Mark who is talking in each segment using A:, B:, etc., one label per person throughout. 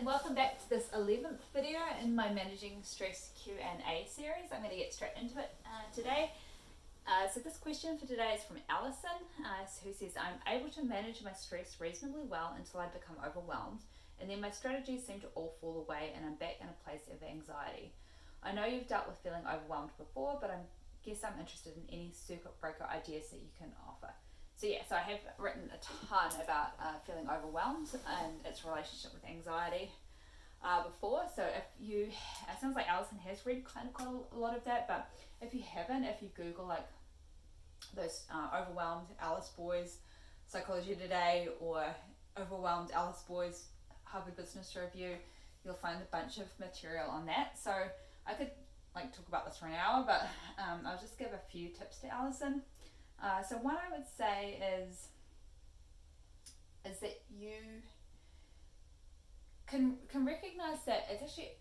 A: and welcome back to this 11th video in my Managing Stress Q&A series. I'm going to get straight into it today. So this question for today is from Alison, who says, I'm able to manage my stress reasonably well until I become overwhelmed, and then my strategies seem to all fall away and I'm back in a place of anxiety. I know you've dealt with feeling overwhelmed before, but I guess I'm interested in any circuit breaker ideas that you can offer. So I have written a ton about feeling overwhelmed and its relationship with anxiety before. So if you, it sounds like Alison has read quite a lot of that, but if you haven't, if you Google like those overwhelmed Alice Boys Psychology Today or overwhelmed Alice Boys Harvard Business Review, you'll find a bunch of material on that. So I could talk about this for an hour, but I'll just give a few tips to Alison. So one I would say is that you can recognize that it's actually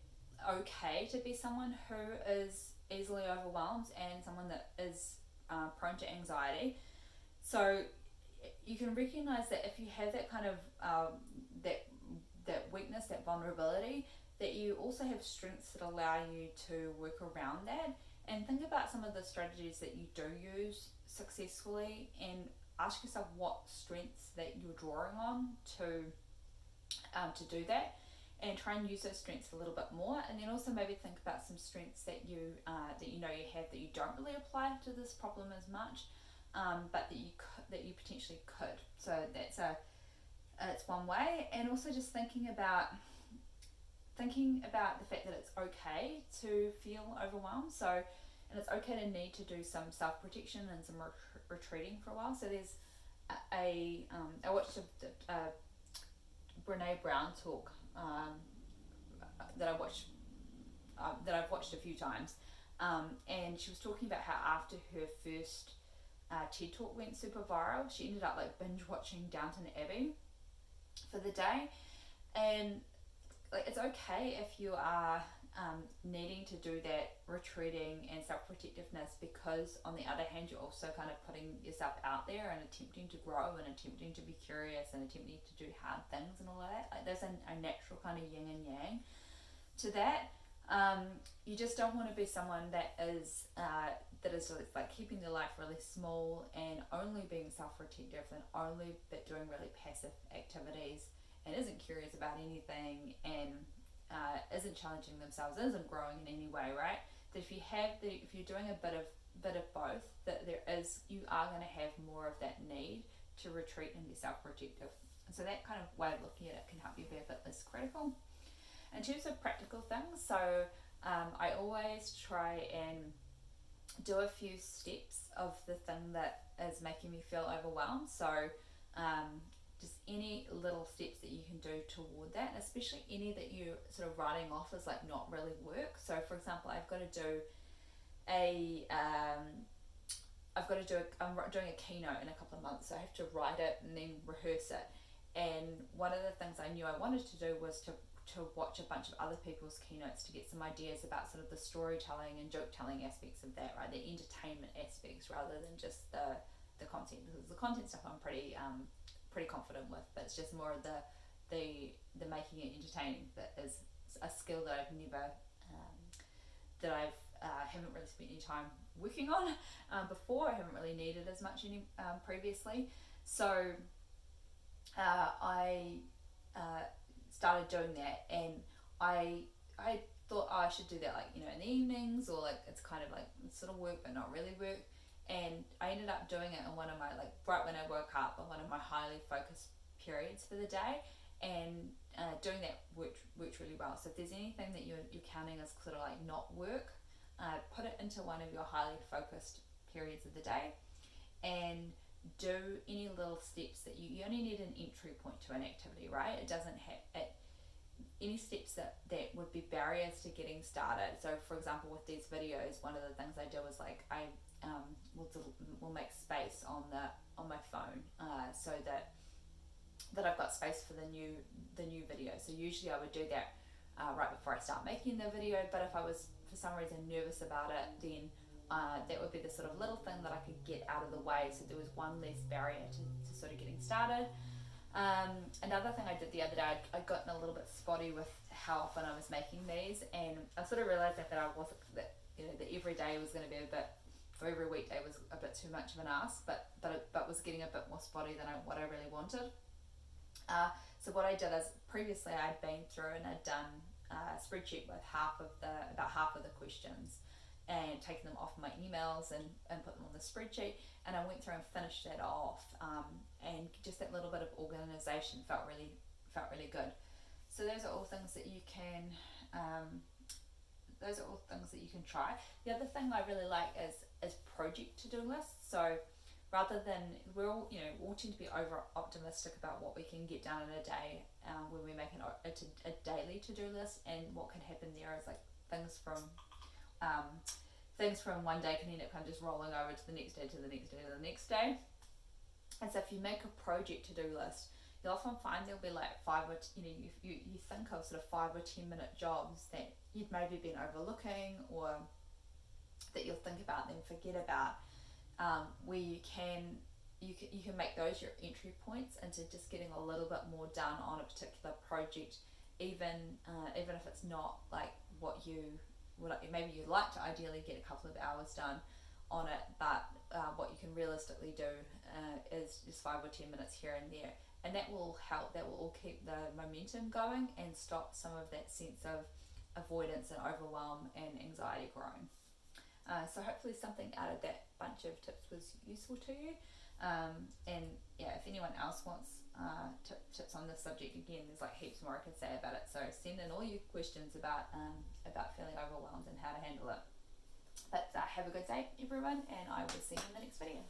A: okay to be someone who is easily overwhelmed and someone that is prone to anxiety. So you can recognize that if you have that kind of that weakness, that vulnerability, that you also have strengths that allow you to work around that, and think about some of the strategies that you do use successfully and ask yourself what strengths that you're drawing on to do that, and try and use those strengths a little bit more. And then also maybe think about some strengths that you know you have that you don't really apply to this problem as much, but that you potentially could. So that's one way. And also just thinking about the fact that it's okay to feel overwhelmed. So, and it's okay to need to do some self-protection and some retreating for a while. So there's I watched a Brene Brown talk that I've watched a few times, and she was talking about how after her first TED talk went super viral, she ended up binge watching Downton Abbey for the day. And it's okay if you are needing to do that retreating and self-protectiveness, because on the other hand you're also kind of putting yourself out there and attempting to grow and attempting to be curious and attempting to do hard things and all of that. There's a natural kind of yin and yang to that. You just don't want to be someone that is keeping their life really small and only being self-protective and only doing really passive activities and isn't curious about anything and isn't challenging themselves, isn't growing in any way, right? That if you're doing a bit of both, that you are going to have more of that need to retreat and be self-protective. And so that kind of way of looking at it can help you be a bit less critical. In terms of practical things, so I always try and do a few steps of the thing that is making me feel overwhelmed. So just any little steps that you can do toward that, especially any that you sort of writing off as not really work. So for example, I'm doing a keynote in a couple of months, so I have to write it and then rehearse it. And one of the things I knew I wanted to do was to watch a bunch of other people's keynotes to get some ideas about sort of the storytelling and joke telling aspects of that, right? The entertainment aspects rather than just the content, because the content stuff I'm pretty confident with, but it's just more of the making it entertaining that is a skill that I've never haven't really spent any time working on before. I haven't really needed as much previously. So I started doing that, and I thought I should do that in the evenings, or it's kind of it's sort of work but not really work. And I ended up doing it in one of my right when I woke up, in one of my highly focused periods for the day, and doing that worked really well. So if there's anything that you're counting as sort of not work, put it into one of your highly focused periods of the day, and do any little steps that you only need an entry point to an activity, right? It doesn't have any steps that would be barriers to getting started. So for example, with these videos, one of the things I do is I will make space on my phone, so that I've got space for the new video. So usually I would do that right before I start making the video, but if I was for some reason nervous about it, then that would be the sort of little thing that I could get out of the way, so there was one less barrier to sort of getting started. Another thing I did the other day, I'd gotten a little bit spotty with how often I was making these, and I sort of realised that I wasn't, that that every day was going to be a bit, for every weekday was a bit too much of an ask, but was getting a bit more spotty than what I really wanted. So what I did is, previously I'd been through and I'd done a spreadsheet with about half of the questions, and taken them off my emails and put them on the spreadsheet, and I went through and finished that off, and just that little bit of organisation felt really good. So those are all things that you can try. The other thing I really like is project to-do lists. So rather than, we all tend to be over optimistic about what we can get done in a day, when we make a daily to-do list, and what can happen there is like things from one day can end up kind of just rolling over to the next day, to the next day, to the next day. And so if you make a project to-do list, you'll often find there'll be like you think of sort of 5 or 10 minute jobs that you've maybe been overlooking, or that you'll think about and then forget about, where you can make those your entry points into just getting a little bit more done on a particular project, even if it's not like what maybe you'd like to ideally get a couple of hours done on it, but what you can realistically do is just 5 or 10 minutes here and there, and that will help. That will all keep the momentum going and stop some of that sense of avoidance and overwhelm and anxiety growing. So hopefully something out of that bunch of tips was useful to you. And yeah, if anyone else wants tips on this subject, again, there's like heaps more I could say about it. So send in all your questions about feeling overwhelmed and how to handle it. But have a good day, everyone, and I will see you in the next video.